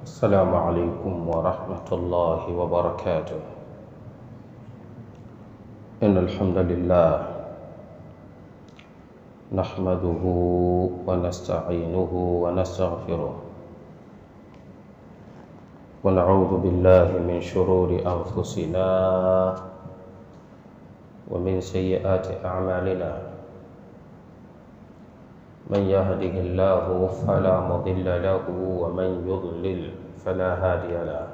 السلام عليكم ورحمة الله وبركاته. إن الحمد لله نحمده ونستعينه ونستغفره ونعوذ بالله من شرور أنفسنا ومن سيئات أعمالنا. من يهده الله فلا مضل له ومن يضلل فلا هادي له.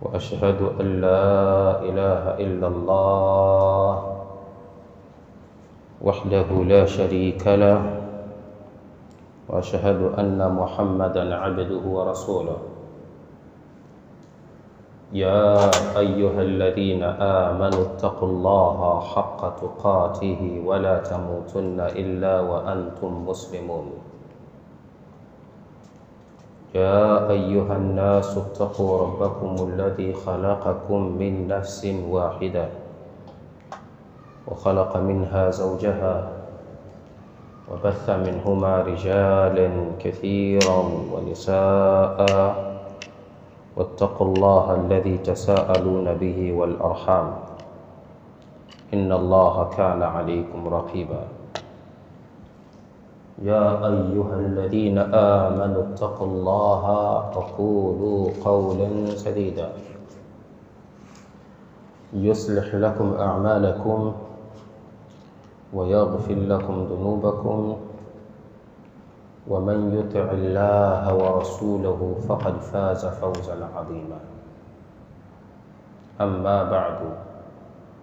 وأشهد أن لا إله إلا الله وحده لا شريك له، وأشهد أن محمدا عبده ورسوله. يا أيها الذين آمنوا اتقوا الله حق تقاته ولا تموتن إلا وأنتم مسلمون. يا أيها الناس اتقوا ربكم الذي خلقكم من نفس واحدة وخلق منها زوجها وبث منهما رجالا كثيرا ونساء، واتقوا الله الذي تساءلون به والأرحام إن الله كان عليكم رقيبا. يا أيها الذين آمنوا اتقوا الله وقولوا قولا سديدا يصلح لكم أعمالكم ويغفر لكم ذنوبكم، ومن يطع الله ورسوله فقد فاز فوزا عظيما. أما بعد،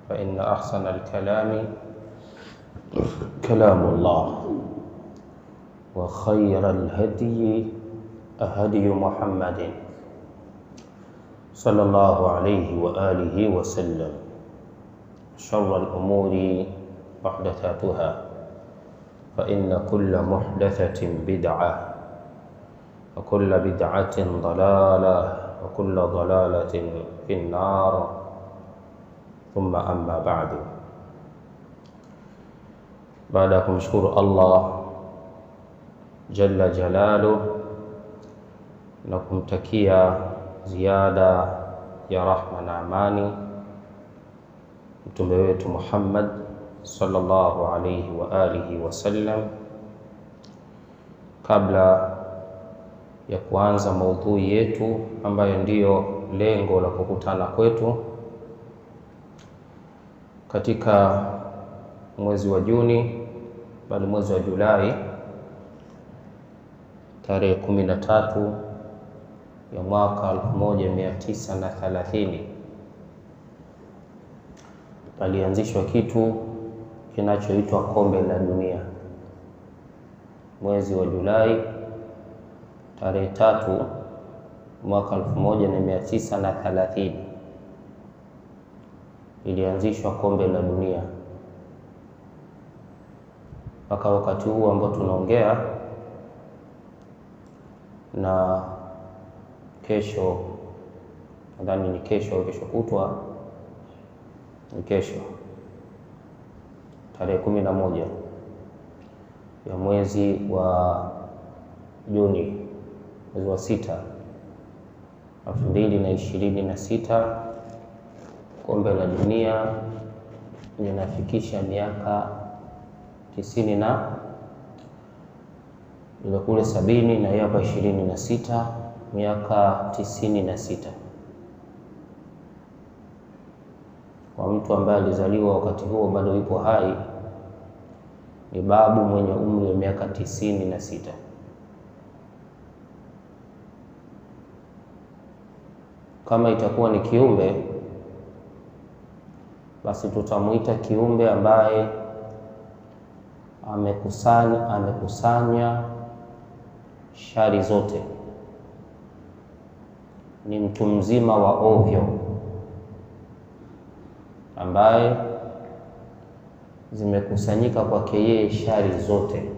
فإن أحسن الكلام كلام الله، وخير الهدي هدي محمد صلى الله عليه وآله وسلم. شر الأمور محدثاتها، فإن كل محدثة بدعة، وكل بدعة ضلالة، وكل ضلالة في النار. ثم أما بعد. بعد kumshukuru Allah jalla jalaluhu na kumtakia ziada ya rahma na amani mtume wetu Muhammad sallallahu alayhi wa alihi wasallam, kabla ya kuanza maudhui yetu ambayo ndiyo lengo la kukutana kwetu katika mwezi wa Juni, bali mwezi wa Julai, tarehe 13 ya mwaka 1930 palianzishwa kitu kinachoitwa kombe la dunia. Mwezi wa Julai tarehe 3 mwaka 1930 ilianzishwa kombe la dunia. Mpaka wakati huu ambao tunaongea, na kesho, nadhani ni kesho au kesho kutwa, ni kesho tarehe 11 ya mwezi wa Juni, mwezi wa 6 2026, kombe la dunia linafikisha miaka 90 na ile kule 70 na hapa 26, miaka 96. Kwa mtu ambaye alizaliwa wakati huo bado yupo hai, ni babu mwenye umri wa miaka 96. Kama itakuwa ni kiumbe, basi tutamuita kiumbe ambaye amekusanya shari zote. Ni mtu mzima wa ovyo ambaye zimekusanyika kwake yeye shari zote,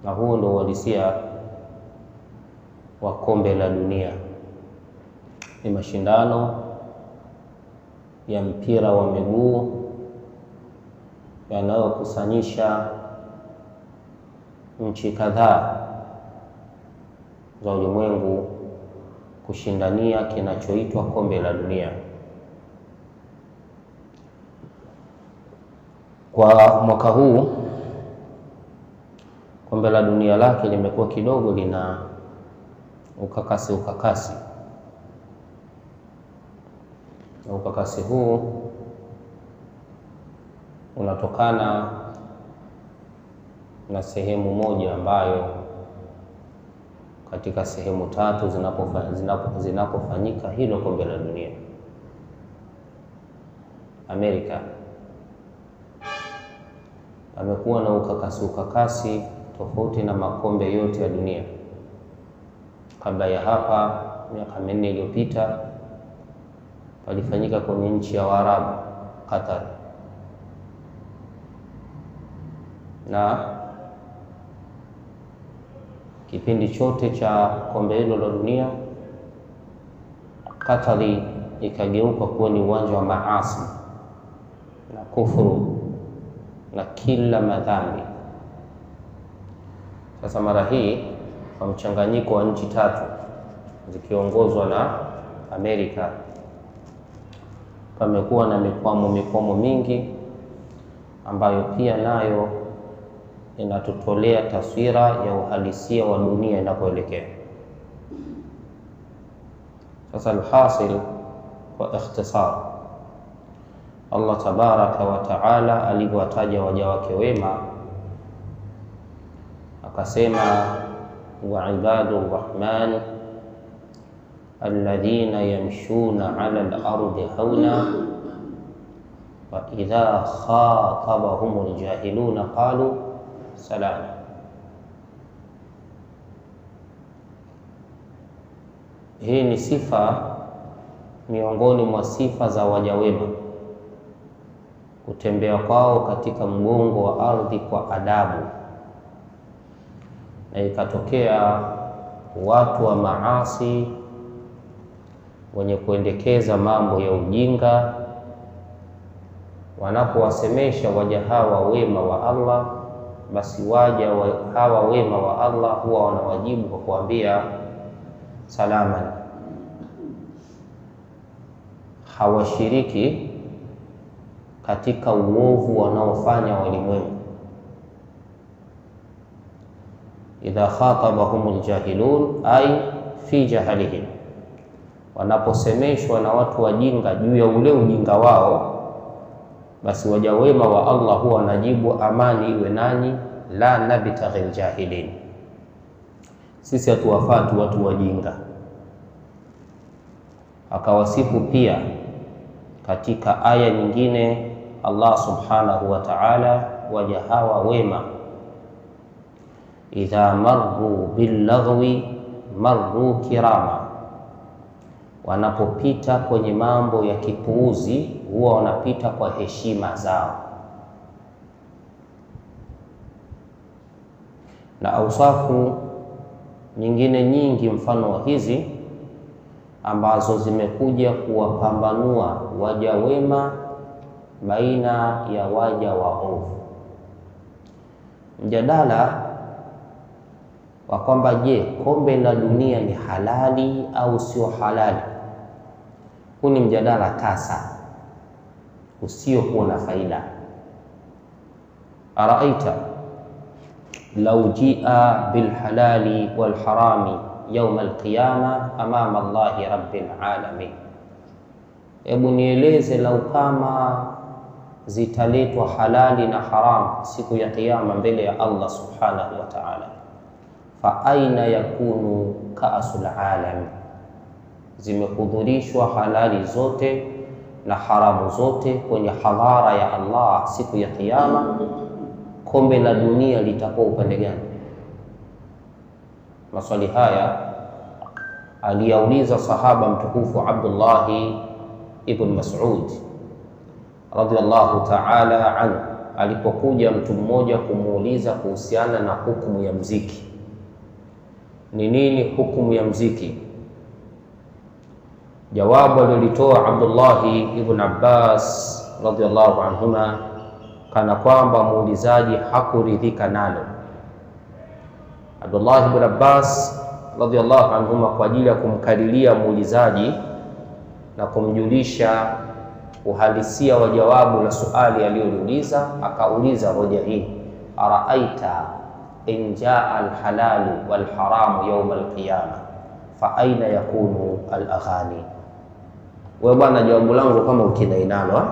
na huo ndio uhalisia wa kombe la dunia. Ni mashindano ya mpira wa miguu yanayokusanyisha nchi kadhaa za ulimwengu kushindania kinachoitwa kombe la dunia. Kwa mwaka huu kombe la dunia lake limekuwa kidogo lina ukakasi. Na ukakasi huu unatokana na sehemu moja ambayo katika sehemu tatu zinapofanyika hilo kombe la dunia, Amerika amekuwa na ukakasi tofauti na makombe yote ya dunia. Kabla ya hapa, miaka 4 iliyopita, palifanyika kwenye nchi ya Waarabu, Qatar, na kipindi chote cha kombe hilo la dunia Qatar ikageuka kuwa ni uwanja wa maasi na kufuru na kila madhambi. Sasa mara hii kwa mchanganyiko wa nchi tatu zikiongozwa na Amerika, pamekuwa na mikwamo mingi ambayo pia nayo inatutolea taswira ya uhalisia wa dunia inakoelekea. Sasa alhasil kwa ikhtisar, Allah tabaraka wa taala aliwataja waja wake wema akasema, wa ibadur rahman alladhina yamshuna ala al-ardi hauna wa idha khatabahumul jahiluna qalu salama. Hii ni sifa miongoni mwa sifa za waja wema, kutembea kwao katika mgongo wa ardhi kwa adabu. Na ikatokea watu wa maasi wenye kuendekeza mambo ya ujinga, wanapowasemesha waja hawa wema wa Allah, basi hawa wema wa Allah huwa wanawajibu kwa kuambia salaman. Hawashiriki katika uovu wanaofanya walimwengu. Idha khatabahumul jahilun ay fi jahalihim, wanaposemeshwa na watu wajinga juu ya ule ujinga wao, basi waja wema wa Allah huwa wanajibu amani iwe nanyi, la nabtaghil jahilin, sisi hatuwafatu watu wajinga. Akawasifu pia katika aya nyingine Allah subhanahu wa ta'ala waja hawa wema, idha marru billaghwi marru kirama, wanapopita kwenye mambo ya kipuuzi huwa wanapita kwa heshima zao. Na ausafu nyingine nyingi mfano wa hizi ambazo zimekuja kuwapambanua waja wema baina ya waja waovu. Mjadala wa kwamba je, kombe la dunia ni halali au sio halali, huu ni mjadala tasa usiokuwa na faida. Araaita law jia bil halali wal harami yawm al qiyama amama Allahi rabbil alamin, hebu nieleze lau kama zitaletwa halali na haramu siku ya kiyama mbele ya Allah subhanahu wa ta'ala, fa aina yakunu kaasul alam, zimehudhurishwa halali zote na haramu zote kwenye hadhara ya Allah siku ya kiyama, kombe la dunia litakuwa upande gani? Maswali haya aliyauliza sahaba mtukufu Abdullah ibn Mas'ud radhiyallahu ta'ala anhu, alipokuja mtu mmoja kumuuliza kuhusiana na hukumu ya mziki. Ni nini hukumu ya mziki? Jawabu alilitoa Abdullah ibn Abbas radhiyallahu anhuma kana kwamba muulizaji hakuridhika nalo. Abdullah ibn Abbas radhiallahu anhuma kwa ajili ya kumkadiria muulizaji na kumjulisha uhalisia wa jawabu la suali aliyouliza. Akauliza hoja hii, araaita in jaa alhalalu walharamu yawma alqiyama fa aina yakunu alaghani. Wewe bwana, jawabu langu kama ukinainalo.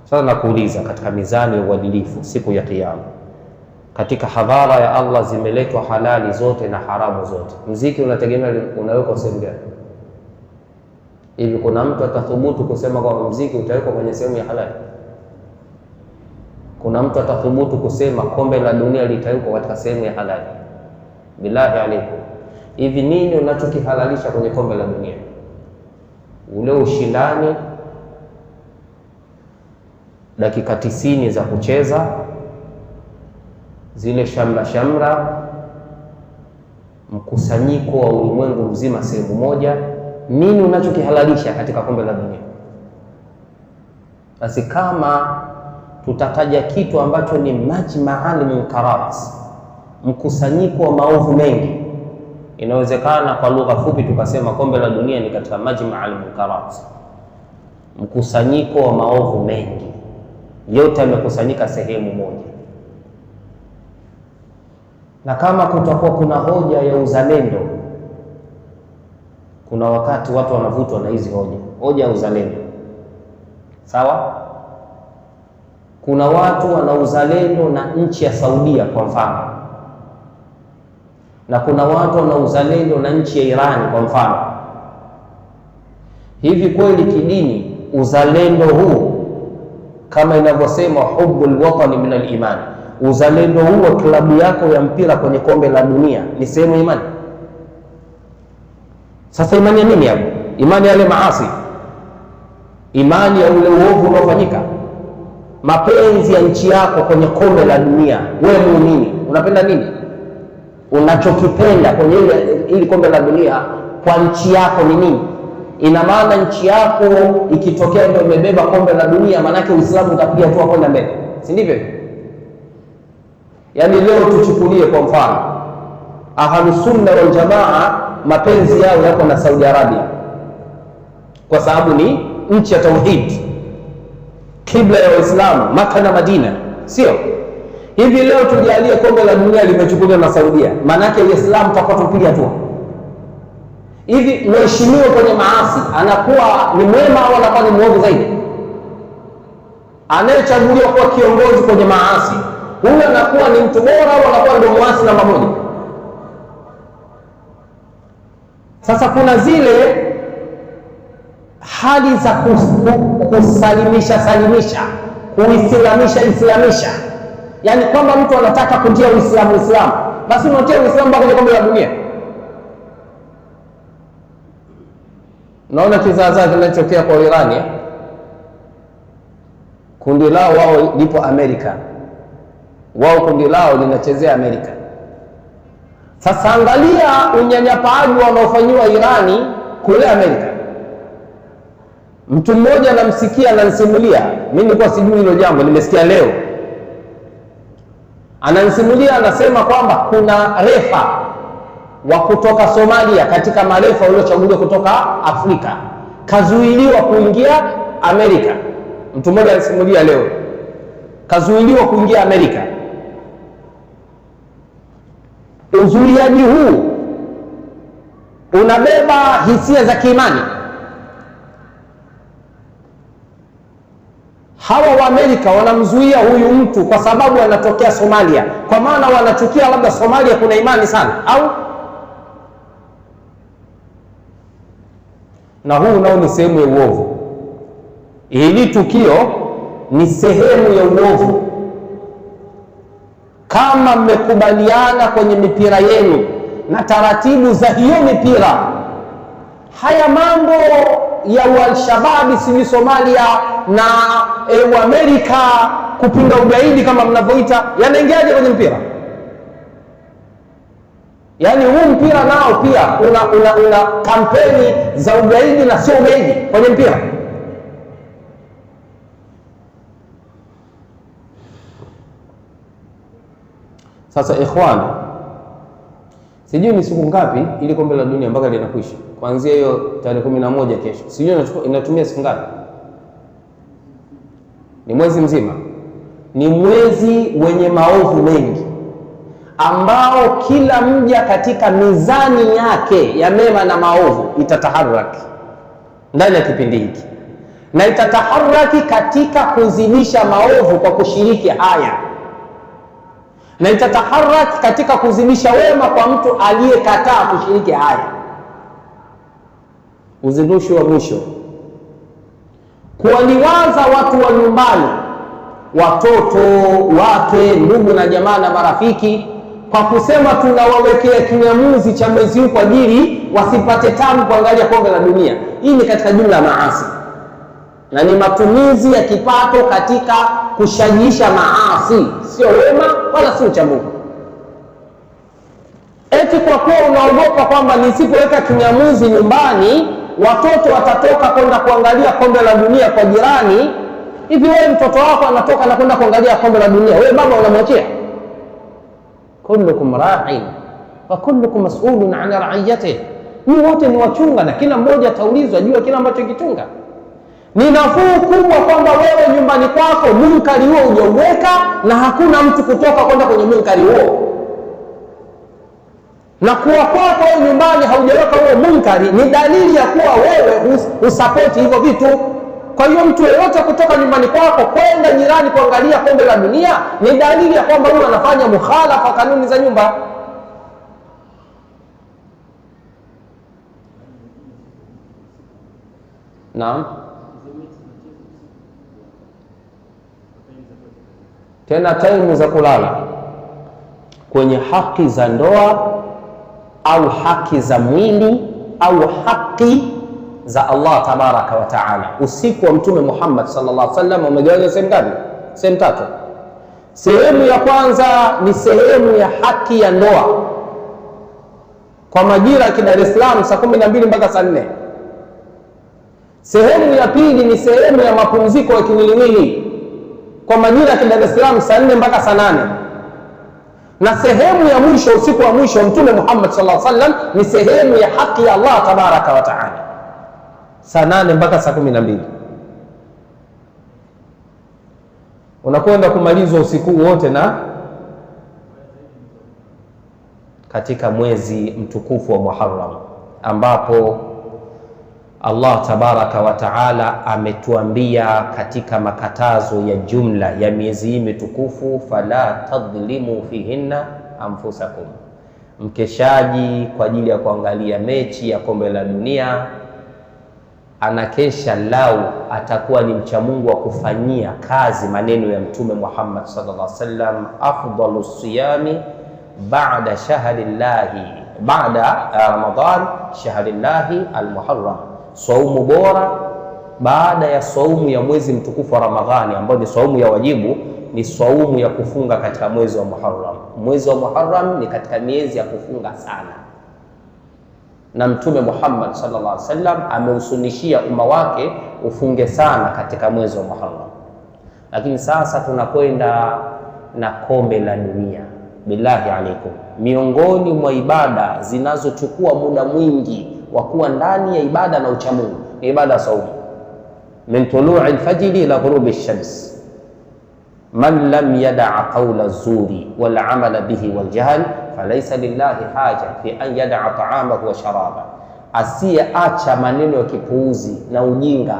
Sasa nakuuliza, katika mizani ya uadilifu siku ya Kiyama, katika hadhara ya Allah zimeletwa halali zote na haramu zote, mziki unategemea unawekwa sehemu gani? Hivi kuna mtu atathubutu kusema kwamba mziki utawekwa kwenye sehemu ya halali? Kuna mtu atathubutu kusema kombe la dunia litawekwa katika sehemu ya halali? Billahi alaikum, hivi nini unachokihalalisha kwenye kombe la dunia? Ule ushindani, dakika 90 za kucheza, zile shamra, mkusanyiko wa ulimwengu mzima sehemu moja, nini unachokihalalisha katika kombe la dunia? Basi kama tutataja kitu ambacho ni majma'al munkarat, mkusanyiko wa maovu mengi, inawezekana kwa lugha fupi tukasema kombe la dunia ni katika majma'al munkarat, mkusanyiko wa maovu mengi, yote yamekusanyika sehemu moja. Na kama kutakuwa kuna hoja ya uzalendo, kuna wakati watu wanavutwa na hizi hoja ya uzalendo, sawa? Kuna watu wana uzalendo na nchi ya Saudia kwa mfano, na kuna watu wana uzalendo na nchi ya Irani kwa mfano. Hivi kweli kidini uzalendo huu, kama inavyosema hubbul watani min al-iman, uzalendo huu wa klabu yako ya mpira kwenye kombe la dunia ni sehemu ya imani? Sasa imani ya nini hapo? Imani ya yale maasi? Imani ya ule uovu unaofanyika? Mapenzi ya nchi yako kwenye kombe la dunia, wewe muumini unapenda nini? Unachokipenda kwenye ili kombe la dunia kwa nchi yako ni nini? Ina maana nchi yako ikitokea ndio imebeba kombe la dunia, maanake Uislamu utapiga hatua kwenda mbele, si ndivyo? Yaani leo tuchukulie kwa mfano Ahlus Sunna wal Jamaa, mapenzi yao yako na Saudi Arabia kwa sababu ni nchi ya tauhid, kibla ya Waislamu, Maka na Madina, sio? Hivi leo tujalie kombe la dunia limechukuliwa na Saudia, maanake Uislamu utakuwa tupiga hatua? Hivi mheshimiwa kwenye maasi anakuwa ni mwema au anakuwa ni mwovu zaidi? Anayechaguliwa kuwa kiongozi kwenye maasi, huyo anakuwa ni mtu bora au anakuwa ndio muasi namba moja? Sasa kuna zile hali za kusalimisha, kuislamisha, yaani kwamba mtu anataka kutia Uislamu, basi unatia Uislamu kwenye kombe la dunia. Naona kizaazaa kinachotokea kwa Irani, kundi lao wao lipo Amerika, wao kundi lao linachezea Amerika. Sasa angalia unyanyapaaji wanaofanyiwa Irani kule Amerika. Mtu mmoja anamsikia ananisimulia, mimi nilikuwa sijui hilo jambo, nimesikia leo. Ananisimulia, anasema kwamba kuna refa wa kutoka Somalia katika marefa waliochaguliwa kutoka Afrika kazuiliwa kuingia Amerika. Mtu mmoja anasimulia leo, kazuiliwa kuingia Amerika. Uzuiaji huu unabeba hisia za kiimani. Hawa wa Amerika wanamzuia huyu mtu kwa sababu anatokea Somalia, kwa maana wanachukia labda Somalia kuna imani sana, au? Na huu nao ni sehemu ya uovu. Hili tukio ni sehemu ya uovu. Kama mmekubaliana kwenye mipira yenu na taratibu za hiyo mipira, haya mambo ya Al-Shabaab sijui Somalia na Amerika kupinga ugaidi kama mnavyoita, yanaingiaje kwenye mpira? Yaani huu mpira nao pia una kampeni za ugaidi na sio ugaidi kwenye mpira. Sasa ikhwan, Sijui ni siku ngapi ili kombe la dunia mpaka linakwisha. Kuanzia hiyo tarehe 11 kesho. Sijui inatumia siku ngapi? Ni mwezi mzima. Ni mwezi wenye maovu mengi, ambao kila mja katika mizani yake ya mema na maovu itataharaki ndani ya kipindi hiki, na itataharaki katika kuzidisha maovu kwa kushiriki haya, na itataharaki katika kuzidisha wema kwa mtu aliyekataa kushiriki haya. Uzindushi wa mwisho, kuwaliwaza watu wa nyumbani, watoto wake, ndugu na jamaa na marafiki, kwa kusema tunawawekea kinyamuzi cha mwezi huu kwa ajili wasipate tabu kuangalia kombe la dunia. Hii ni katika jumla ya maasi na ni matumizi ya kipato katika kushajiisha maasi, sio wema wala sio cha Mungu. Eti kwa kuwa unaogopa kwamba nisipoweka kinyamuzi nyumbani watoto watatoka kwenda kuangalia kombe la dunia kwa jirani. Hivi wewe mtoto wako anatoka na kwenda kuangalia kombe la dunia, wewe baba unamwachia? Kullukum ra'in wa kullukum mas'ulun 'an ra'iyatihi. Ni wote ni wachunga na kila mmoja ataulizwa juu ya kila ambacho kichunga. Ni nafuu kubwa kwamba wewe nyumbani kwako munkari huo hujauweka na hakuna mtu kutoka kwenda kwenye munkari huo, na kuwa kwako wewe nyumbani haujaweka huo munkari ni dalili ya kuwa wewe usapoti hivyo vitu. Kwa hiyo mtu yeyote kutoka nyumbani kwako kwenda jirani kuangalia kombe la dunia ni dalili ya kwamba huyu anafanya mukhalafa kanuni za nyumba. Naam. Tena taimu za kulala kwenye haki za ndoa au haki za mwili au haki za Allah tabaraka wa taala. Usiku wa Mtume Muhammad sallallahu alaihi wasallam umegawanywa sehemu ngapi? Sehemu tatu. Sehemu ya kwanza ni sehemu ya haki ya ndoa kwa majira ya Dar es Salaam saa 12 mpaka saa 4. Sehemu ya pili ni sehemu ya mapumziko ya kiwiliwili kwa majira ya Dar es Salaam saa 4 mpaka saa 8. Na sehemu ya mwisho, usiku wa mwisho Mtume Muhammad sallallahu alaihi wasallam, ni sehemu ya haki ya Allah tabaraka wa taala saa 8 mpaka saa 12. Unakwenda kumalizwa usiku wote na katika mwezi mtukufu wa Muharram, ambapo Allah tabaraka wa taala ametuambia katika makatazo ya jumla ya miezi hii mitukufu, fala tadhlimu fihinna anfusakum. Mkeshaji kwa ajili ya kuangalia mechi ya kombe la dunia anakesha, lau atakuwa ni mcha Mungu wa kufanyia kazi maneno ya Mtume Muhammad sallallahu alaihi wasallam, afdalu siyami ba'da shahrillahi ba'da Ramadan shahrillahi almuharram, saumu bora baada ya saumu ya mwezi mtukufu wa Ramadhani, ambayo ni saumu ya wajibu, ni saumu ya kufunga katika mwezi wa Muharram. Mwezi wa Muharram ni katika miezi ya kufunga sana, na Mtume Muhammad sallallahu alaihi wasallam ameusunishia umma wake ufunge sana katika mwezi wa Muharram. Lakini sasa tunakwenda na kombe la dunia. Billahi alaikum, miongoni mwa ibada zinazochukua muda mwingi wa kuwa ndani ya ibada na uchamungu ni ibada saumu. Min tulu'i al-fajri ila ghurubi ash-shams, man lam yada'a qawla az-zuri wal 'amala bihi wal jahl falaysa lillahi haja fi an yada'a ta'amahu wa sharaba. Asiyeacha maneno ya kipuuzi na ujinga,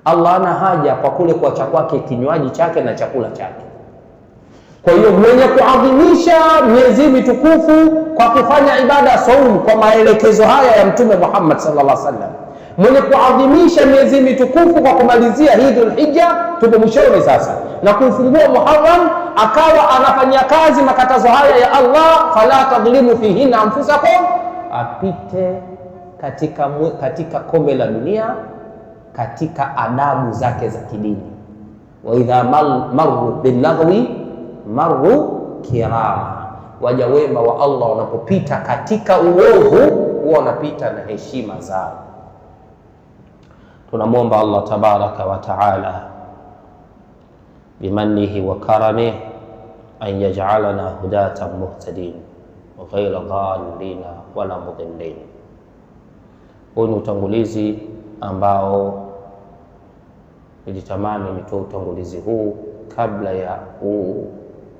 Allah ana haja kwa kule kuacha kwake kinywaji chake na chakula chake. Kwa hiyo mwenye kuadhimisha miezi mitukufu kwa kufanya ibada ya saumu kwa maelekezo haya ya Mtume Muhammad sallallahu alaihi wasallam, mwenye kuadhimisha miezi mitukufu kwa kumalizia hii Dhulhijja, tupo mwishoni sasa, na kufungua Muharram, akawa anafanyia kazi makatazo haya ya Allah, fala tadhlimu fihinna anfusakum, apite katika kombe la dunia katika adabu zake za kidini. Wa idha marru billaghwi marru kirama, waja wema wa Allah wanapopita katika uovu huwa wanapita na heshima zao. Tunamwomba Allah tabaraka wa taala bimannihi wa karamihi an yaj'alana hudatan muhtadin. ghaira dhalina wala mudhillin. Huu ni utangulizi ambao nilitamani nitoe utangulizi huu kabla ya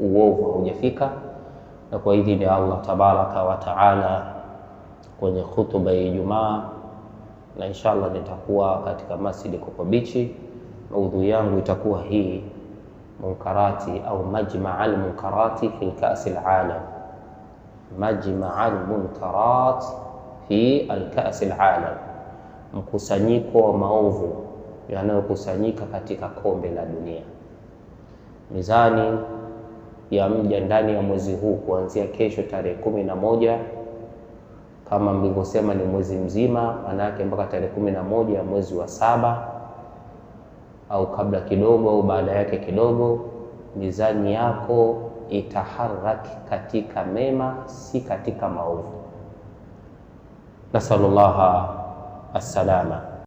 uovu haujafika, na kwa idhini ya Allah tabaraka wa taala kwenye khutba ya Ijumaa, na inshallah nitakuwa katika Masjid Coco Beach. Maudhui yangu itakuwa hii, munkarati au majma'al munkarati fi ka'si al-alam, majma'al munkarat fi al-ka'si al-alam, mkusanyiko wa maovu yanayokusanyika katika kombe la dunia. Mizani ya mja ndani ya mwezi huu kuanzia kesho tarehe 11, kama mlivyosema ni mwezi mzima, maana yake mpaka tarehe 11 ya mwezi wa 7 au kabla kidogo au baada yake kidogo, mizani yako itaharaki katika mema, si katika maovu. Nasallallahu as-salama.